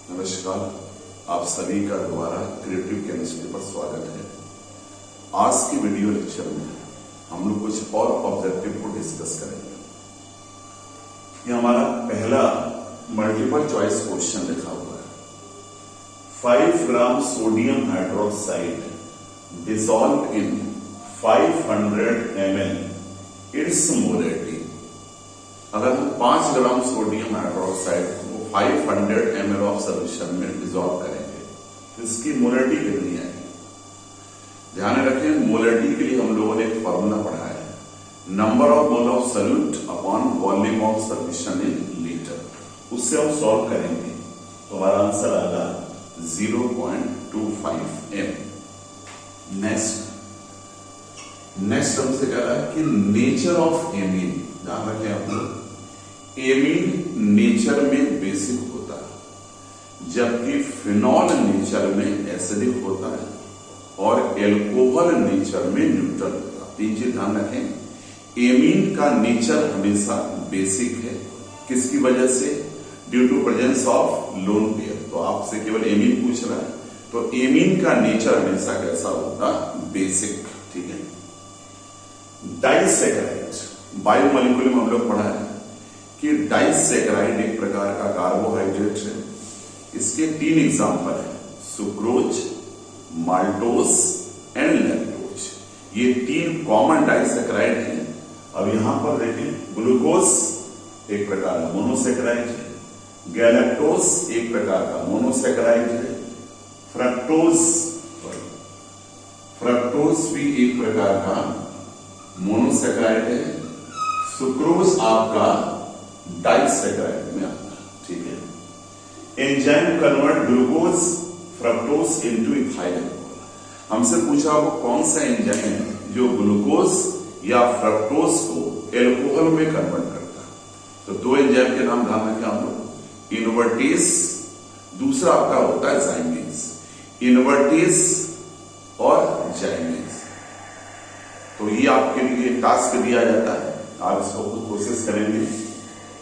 नमस्कार, आप सभी का दोबारा क्रिएटिव केमिस्ट्री पर स्वागत है। आज की वीडियो लेक्चर में हम लोग कुछ और ऑब्जेक्टिव को डिस्कस करेंगे। ये हमारा पहला मल्टीपल चॉइस क्वेश्चन लिखा हुआ है। 5 gram sodium hydroxide dissolve in 500 ml it's molarity. अगर हम 5 ग्राम सोडियम हाइड्रोक्साइड को 500 ml ऑफ सोल्यूशन में डिसॉल्व करेंगे तो इसकी मोलरिटी कितनी आएगी। ध्यान रखें, मोलरिटी के लिए हम लोगों ने एक फॉर्मूला पढ़ा है, number of mole of solute upon volume of solution in litre. उससे हम सॉल्व करेंगे तो हमारा आंसर आएगा 0.25 m। नेक्स्ट हमसे कह रहा है कि नेचर ऑफ एमीन। ध्यान रखें आप लोग, एमीन नेचर में बेसिक होता है जबकि फिनॉल नेचर में एसिडिक होता है और एल्कोहल नेचर में न्यूट्रल होता है। तीन चीज ध्यान रखें, एमीन का नेचर हमेशा बेसिक है। किसकी वजह से? Due to presence of lone pair. तो आपसे केवल एमीन पूछ रहा है तो एमीन का नेचर हमेशा कैसा होता? बेसिक। ठीक है। डाइसैकेराइड, बायोमोलिक्यूल में हम लोग पढ़ा है कि डाइसैकेराइड एक प्रकार का कार्बोहाइड्रेट है। इसके 3 एग्जाम्पल है, सुक्रोज, माल्टोज एंड लैक्टोज। ये 3 कॉमन डाइसैकेराइड हैं। अब यहां पर देखें, ग्लूकोज एक प्रकार का मोनोसैकेराइड है, गैलेक्टोज एक प्रकार का मोनोसैकेराइड है, फ्रक्टोज भी एक प्रकार का मोनोसैकेराइड है, सुक्रोज आपका डाइसैकेराइड में आता है। ठीक है। Enzyme convert glucose fructose into ethyl alcohol. हमसे पूछा वो कौन सा एंजाइम है जो ग्लूकोज या फ्रक्टोज को एल्कोहल में कन्वर्ट करता है। तो 2 एंजाइम के नाम ध्यान रखें आप लोग, इनवर्टेज, दूसरा आपका होता है जाइमेज। इनवर्टेज और जाइमेज। तो ये आपके लिए टास्क दिया जाता है, आप इसको खुद कोशिश करेंगे।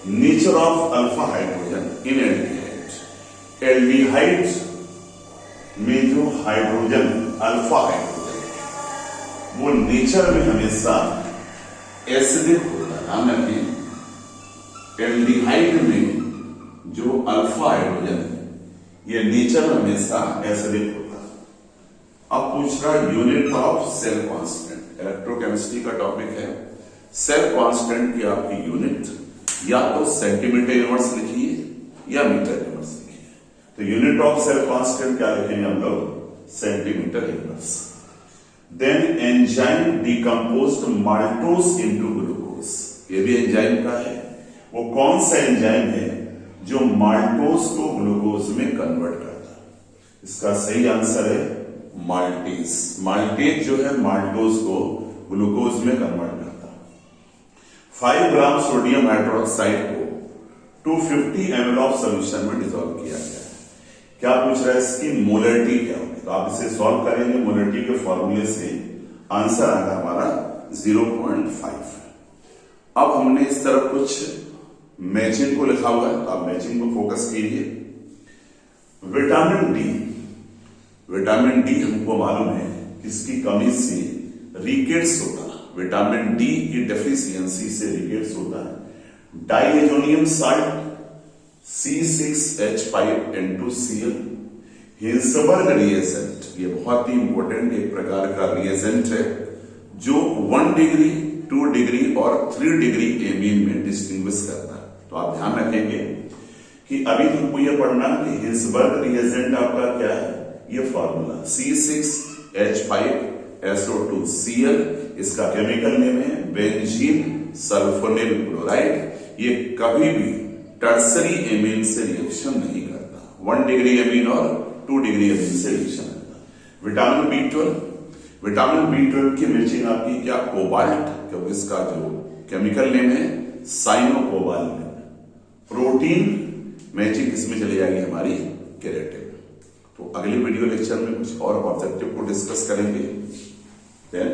Nature of alpha hydrogen in aldehyde. Aldehyde में जो हाइड्रोजन, अल्फा हाइड्रोजन, वो नेचर में हमेशा एसिडिक होता है। ध्यान रखें, एल्डिहाइड में जो अल्फा हाइड्रोजन है ये नेचर में हमेशा एसिडिक होता है। अब पूछ रहा है unit of cell constant. Electrochemistry का टॉपिक है। सेल कांस्टेंट की आपकी यूनिट या तो सेंटीमीटर इनवर्स लिखिए या मीटर इनवर्स लिखिए। तो यूनिट ऑफ सेल कांस्टेंट क्या लिखेंगे हम लोग? Centimetre inverse. Then enzyme decomposed maltose into glucose. ये भी एंजाइम का है। वो कौन सा एंजाइम है जो माल्टोज को ग्लूकोज में कन्वर्ट करता है? इसका सही आंसर है माल्टेज। माल्टेज जो है माल्टोज को ग्लूकोज में कन्वर्ट करता है। 5 ग्राम सोडियम हाइड्रोक्साइड को 250 ml ऑफ सोल्यूशन में डिसॉल्व किया गया है। क्या पूछ रहा है? इसकी मोलरिटी क्या होगी? तो आप इसे सॉल्व करेंगे मोलरिटी के फॉर्मूले से, आंसर आएगा हमारा 0.5। अब हमने इस तरफ कुछ मैचिंग को लिखा हुआ है, आप मैचिंग को फोकस कीजिए। विटामिन डी हमको मालूम है किसकी कमी से रिकेट्स होता है। विटामिन डी की डेफिशिएंसी से रिकेट्स होता है। Diazonium salt C6H5N2Cl। Hinsberg reagent, ये बहुत ही इंपॉर्टेंट एक प्रकार का रिएजेंट है जो 1 डिग्री, 2 डिग्री और 3 डिग्री एमीन में डिस्टिंग्विश करता है। तो आप ध्यान रखेंगे कि अभी तुमको यह पढ़ना कि हिंसबर्ग रिएजेंट आपका क्या है। ये फॉर्मूला C6H5SO2Cl, इसका केमिकल नेम है बेंजीन सल्फोनिल क्लोराइड। ये कभी भी टर्सरी एमीन से रिएक्शन नहीं करता। 1 डिग्री एमीन और 2 डिग्री एमीन से रिएक्शन करता। विटामिन B12 की मैचिंग आपकी क्या? कोबाल्ट, क्योंकि इसका जो केमिकल नेम है साइनोकोबाल्ट। प्रोटीन मैचिंग इसमें चली जाएगी हमारी केराटिन। तो अगली वीडियो लेक्चर में कुछ और ऑब्जेक्टिव को डिस्कस करेंगे। देन